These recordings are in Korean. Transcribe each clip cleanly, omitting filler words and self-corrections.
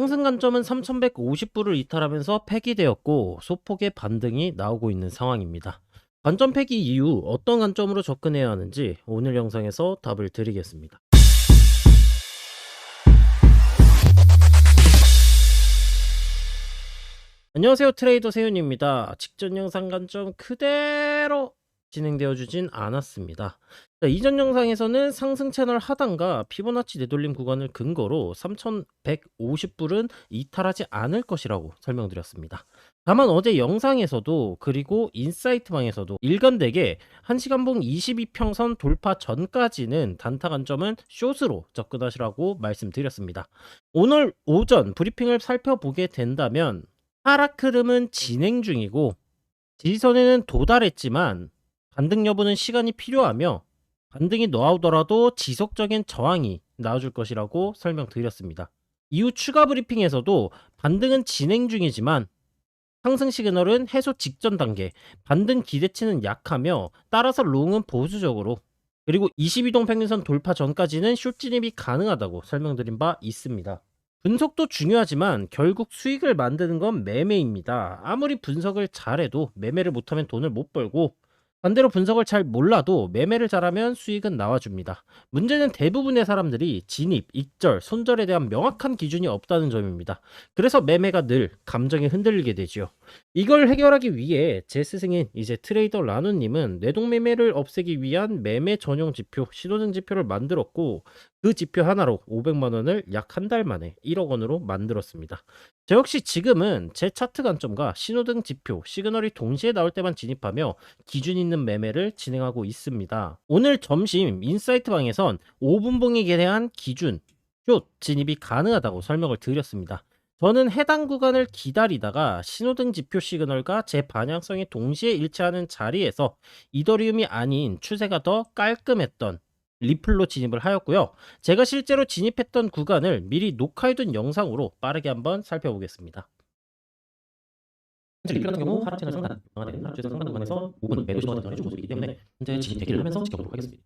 상승 관점은 3150불을 이탈하면서 폐기되었고 소폭의 반등이 나오고 있는 상황입니다. 관점 폐기 이후 어떤 관점으로 접근해야 하는지 오늘 영상에서 답을 드리겠습니다. 안녕하세요, 트레이더 세윤입니다. 직전 영상 관점 그대로 진행되어 주진 않았습니다. 이전 영상에서는 상승 채널 하단과 피보나치 되돌림 구간을 근거로 3150불은 이탈하지 않을 것이라고 설명드렸습니다. 다만 어제 영상에서도 그리고 인사이트방에서도 일관되게 1시간봉 22평선 돌파 전까지는 단타 관점은 숏으로 접근하시라고 말씀드렸습니다. 오늘 오전 브리핑을 살펴보게 된다면 하락 흐름은 진행 중이고 지지선에는 도달했지만 반등 여부는 시간이 필요하며 반등이 나오더라도 지속적인 저항이 나와줄 것이라고 설명드렸습니다. 이후 추가 브리핑에서도 반등은 진행 중이지만 상승 시그널은 해소 직전 단계, 반등 기대치는 약하며 따라서 롱은 보수적으로, 그리고 22동 평균선 돌파 전까지는 숏 진입이 가능하다고 설명드린 바 있습니다. 분석도 중요하지만 결국 수익을 만드는 건 매매입니다. 아무리 분석을 잘해도 매매를 못하면 돈을 못 벌고, 반대로 분석을 잘 몰라도 매매를 잘하면 수익은 나와줍니다. 문제는 대부분의 사람들이 진입, 익절, 손절에 대한 명확한 기준이 없다는 점입니다. 그래서 매매가 늘 감정에 흔들리게 되죠. 이걸 해결하기 위해 제 스승인 이제 트레이더 라누님은 뇌동매매를 없애기 위한 매매 전용 지표, 신호등 지표를 만들었고, 그 지표 하나로 500만 원을 약 한 달 만에 1억 원으로 만들었습니다. 저 역시 지금은 제 차트 관점과 신호등 지표, 시그널이 동시에 나올 때만 진입하며 기준 있는 매매를 진행하고 있습니다. 오늘 점심 인사이트 방에선 5분봉에 대한 기준, 숏 진입이 가능하다고 설명을 드렸습니다. 저는 해당 구간을 기다리다가 신호등 지표 시그널과 제 방향성이 동시에 일치하는 자리에서 이더리움이 아닌 추세가 더 깔끔했던 리플로 진입을 하였고요. 제가 실제로 진입했던 구간을 미리 녹화해둔 영상으로 빠르게 한번 살펴보겠습니다. 현재 리플 같은 경우 하락 채널 상단, 강화된 하락 채널 상단 구간에서 5분 매도 신호가 등장해준 모습이기 때문에 현재 진입 대기를 하면서 지켜보도록 하겠습니다.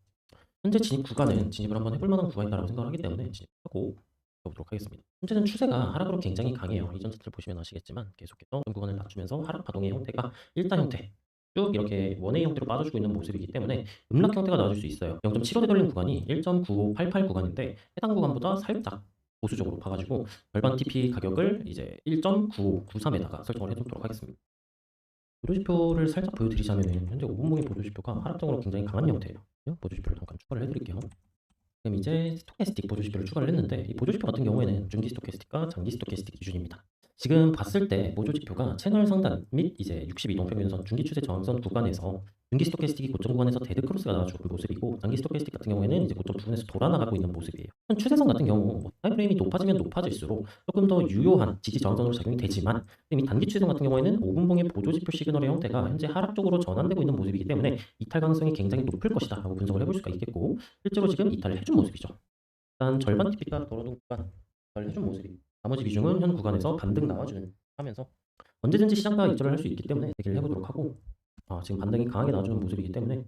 현재 진입 구간은 진입을 한번 해볼 만한 구간이라고 생각을 하기 때문에 진입하고 보도록 하겠습니다. 현재는 추세가 하락으로 굉장히 강해요. 이전 차트를 보시면 아시겠지만 계속해서 구간을 낮추면서 하락 파동의 형태가 일자 형태, 쭉 이렇게 원웨이 형태로 빠져주고 있는 모습이기 때문에 음락 형태가 나와줄 수 있어요. 0.75 되돌림 구간이 1.9588 구간인데 해당 구간보다 살짝 보수적으로 봐가지고 절반 TP 가격을 이제 1.9593에다가 설정을 해두도록 하겠습니다. 보조지표를 살짝 보여드리자면 현재 5분봉의 보조지표가 하락적으로 굉장히 강한 형태예요. 보조지표를 잠깐 추가를 해드릴게요. 그럼 이제 스토캐스틱 보조지표를 추가를 했는데 이 보조지표 같은 경우에는 중기 스토캐스틱과 장기 스토캐스틱 기준입니다. 지금 봤을 때 보조지표가 채널 상단 및 이제 62동 평균선 중기 추세 저항선 구간에서 중기 스토캐스틱이 고점 구간에서 데드크로스가 나와주고 모습이고 장기 스토캐스틱 같은 경우에는 이제 고점 부분에서 돌아나가고 있는 모습이에요. 추세선 같은 경우 타임프레임이 높아지면 높아질수록 조금 더 유효한 지지 저항선으로 작용이 되지만 이 단기 추세선 같은 경우에는 5분봉의 보조지표 시그널의 형태가 현재 하락 쪽으로 전환되고 있는 모습이기 때문에 이탈 가능성이 굉장히 높을 것이다 라고 분석을 해볼 수가 있겠고, 실제로 지금 이탈을 해준 모습이죠. 일단 절반 TP가 떨어진 구간 이탈을 해준 모습이, 나머지 비중은 현 구간에서 반등 나와주는 하면서 언제든지 시장가 입절을 할 수 있기 때문에 대기를 해보도록 하고, 지금 반등이 강하게 나와주는 모습이기 때문에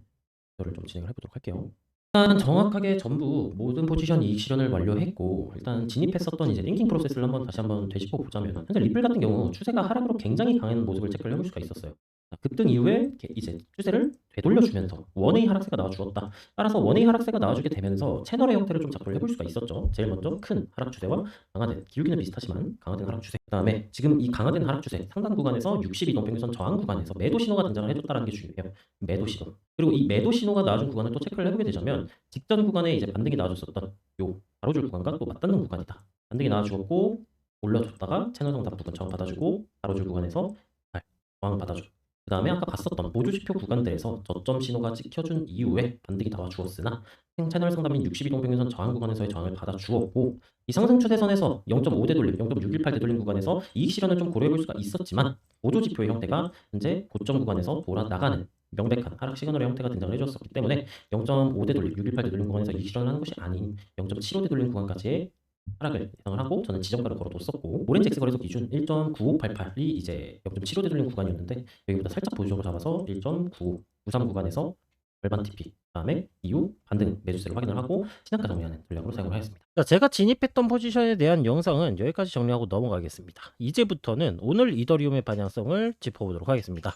이거를 좀 진행을 해보도록 할게요. 일단 정확하게 전부 모든 포지션 이익 실현을 완료했고, 일단 진입했었던 이제 띵킹 프로세스를 다시 한번 되짚어 보자면 현재 리플 같은 경우 추세가 하락으로 굉장히 강한 모습을 체크를 해볼 수가 있었어요. 급등 이후에 이제 추세를 되돌려주면서 원웨이 하락세가 나와주었다. 따라서 원웨이 하락세가 나와주게 되면서 채널의 형태를 좀 작동을 해볼 수가 있었죠. 제일 먼저 큰 하락 추세와 강화된, 기울기는 비슷하지만 강화된 하락 추세, 그 다음에 지금 이 강화된 하락 추세 상단 구간에서 62동 평균선 저항 구간에서 매도 신호가 등장을 해줬다는 게 중요해요. 매도 신호. 그리고 이 매도 신호가 나와준 구간을 또 체크를 해보게 되자면 직전 구간에 이제 반등이 나와줬었던 요 가로줄 구간과 또 맞닿는 구간이다. 반등이 나와주었고 올려줬다가 채널 상단 부분 저항 받아주고 가로줄 구간에서 저항 받아줘. 그 다음에 아까 봤었던 보조지표 구간들에서 저점 신호가 찍혀준 이후에 반등이 나와주었으나 채널 상단인 62동 평균선 저항 구간에서의 저항을 받아주었고, 이 상승 추세선에서 0.5 되돌림, 0.618 되돌림 구간에서 이익 실현을 좀 고려해볼 수가 있었지만 보조지표의 형태가 현재 고점 구간에서 돌아나가는 명백한 하락 시그널의 형태가 등장을 해줬었기 때문에 0.5 되돌림, 618 되돌림 구간에서 이익 실현을 하는 것이 아닌 0.75 되돌림 구간까지의 하락을 예상을 하고 저는 지정가를 걸어뒀었고, 오렌지 X 거래소 기준 1.9588이 이제 0.75 되돌림 구간이었는데 여기보다 살짝 보조적으로 잡아서 1.9593 구간에서 절반 TP, 그다음에 이후 반등 매수세를 확인을 하고 신약가 정리하는 전략으로 사용을 하였습니다. 자, 제가 진입했던 포지션에 대한 영상은 여기까지 정리하고 넘어가겠습니다. 이제부터는 오늘 이더리움의 방향성을 짚어보도록 하겠습니다.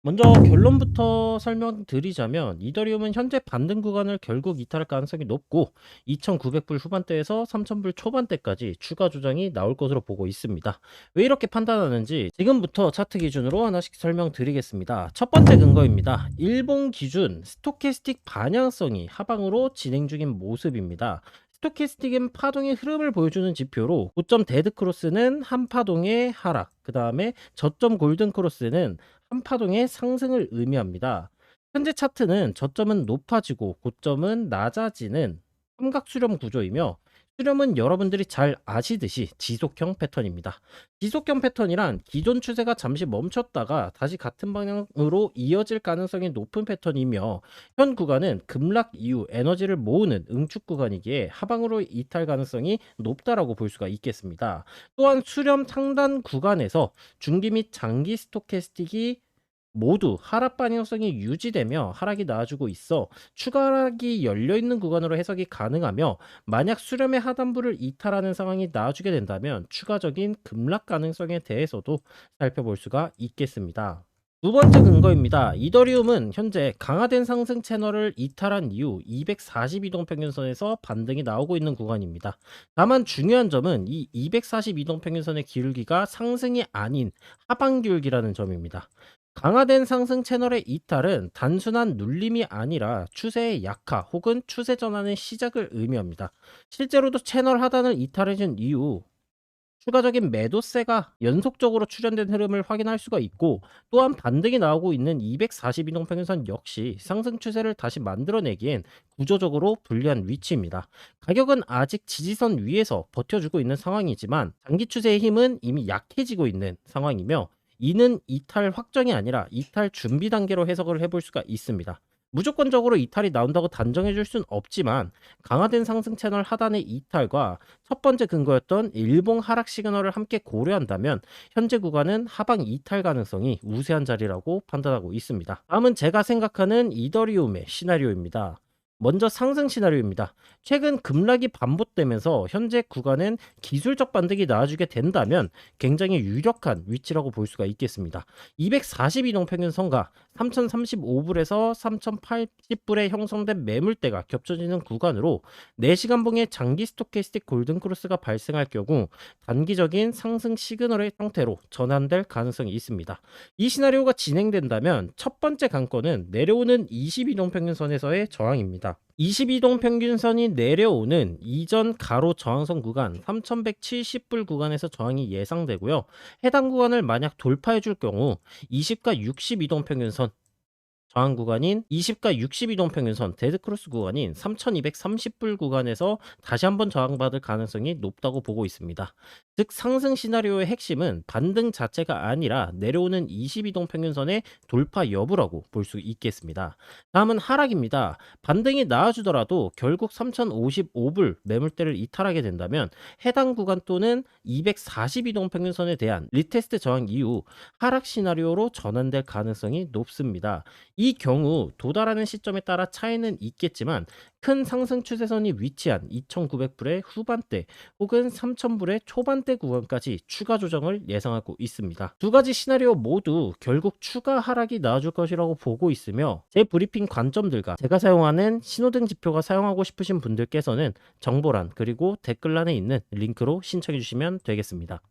먼저 결론부터 설명드리자면 이더리움은 현재 반등 구간을 결국 이탈할 가능성이 높고 2,900불 후반대에서 3,000불 초반대까지 추가 조정이 나올 것으로 보고 있습니다. 왜 이렇게 판단하는지 지금부터 차트 기준으로 하나씩 설명드리겠습니다. 첫 번째 근거입니다. 일본 기준 스토캐스틱 반향성이 하방으로 진행 중인 모습입니다. 스토캐스틱은 파동의 흐름을 보여주는 지표로 고점 데드크로스는 한 파동의 하락, 그 다음에 저점 골든크로스는 한 파동의 상승을 의미합니다. 현재 차트는 저점은 높아지고 고점은 낮아지는 삼각 수렴 구조이며 수렴은 여러분들이 잘 아시듯이 지속형 패턴입니다. 지속형 패턴이란 기존 추세가 잠시 멈췄다가 다시 같은 방향으로 이어질 가능성이 높은 패턴이며 현 구간은 급락 이후 에너지를 모으는 응축 구간이기에 하방으로 이탈 가능성이 높다라고 볼 수가 있겠습니다. 또한 수렴 상단 구간에서 중기 및 장기 스토캐스틱이 모두 하락 반영성이 유지되며 하락이 나아지고 있어 추가 하락이 열려있는 구간으로 해석이 가능하며 만약 수렴의 하단부를 이탈하는 상황이 나아지게 된다면 추가적인 급락 가능성에 대해서도 살펴볼 수가 있겠습니다. 두 번째 근거입니다. 이더리움은 현재 강화된 상승 채널을 이탈한 이후 242동평균선에서 반등이 나오고 있는 구간입니다. 다만 중요한 점은 이 242동평균선의 기울기가 상승이 아닌 하방 기울기라는 점입니다. 강화된 상승 채널의 이탈은 단순한 눌림이 아니라 추세의 약화 혹은 추세 전환의 시작을 의미합니다. 실제로도 채널 하단을 이탈해준 이후 추가적인 매도세가 연속적으로 출현된 흐름을 확인할 수가 있고 또한 반등이 나오고 있는 242동평균선 역시 상승 추세를 다시 만들어내기엔 구조적으로 불리한 위치입니다. 가격은 아직 지지선 위에서 버텨주고 있는 상황이지만 장기 추세의 힘은 이미 약해지고 있는 상황이며 이는 이탈 확정이 아니라 이탈 준비 단계로 해석을 해볼 수가 있습니다. 무조건적으로 이탈이 나온다고 단정해 줄 수는 없지만 강화된 상승 채널 하단의 이탈과 첫 번째 근거였던 일봉 하락 시그널을 함께 고려한다면 현재 구간은 하방 이탈 가능성이 우세한 자리라고 판단하고 있습니다. 다음은 제가 생각하는 이더리움의 시나리오입니다. 먼저 상승 시나리오입니다. 최근 급락이 반복되면서 현재 구간은 기술적 반등이 나아지게 된다면 굉장히 유력한 위치라고 볼 수가 있겠습니다. 242동 평균선과 3035불에서 3080불에 형성된 매물대가 겹쳐지는 구간으로 4시간 봉의 장기 스토캐스틱 골든크로스가 발생할 경우 단기적인 상승 시그널의 형태로 전환될 가능성이 있습니다. 이 시나리오가 진행된다면 첫 번째 관건은 내려오는 22동 평균선에서의 저항입니다. 22동 평균선이 내려오는 이전 가로 저항선 구간 3170불 구간에서 저항이 예상되고요. 해당 구간을 만약 돌파해 줄 경우 20과 62동 평균선 저항 구간인 20과 62동 평균선 데드크로스 구간인 3230불 구간에서 다시 한번 저항받을 가능성이 높다고 보고 있습니다. 즉 상승 시나리오의 핵심은 반등 자체가 아니라 내려오는 22동 평균선의 돌파 여부라고 볼 수 있겠습니다. 다음은 하락입니다. 반등이 나아주더라도 결국 3055불 매물대를 이탈하게 된다면 해당 구간 또는 242동 평균선에 대한 리테스트 저항 이후 하락 시나리오로 전환될 가능성이 높습니다. 이 경우 도달하는 시점에 따라 차이는 있겠지만 큰 상승 추세선이 위치한 2,900불의 후반대 혹은 3,000불의 초반대 구간까지 추가 조정을 예상하고 있습니다. 두 가지 시나리오 모두 결국 추가 하락이 나와줄 것이라고 보고 있으며 제 브리핑 관점들과 제가 사용하는 신호등 지표가 사용하고 싶으신 분들께서는 정보란 그리고 댓글란에 있는 링크로 신청해 주시면 되겠습니다.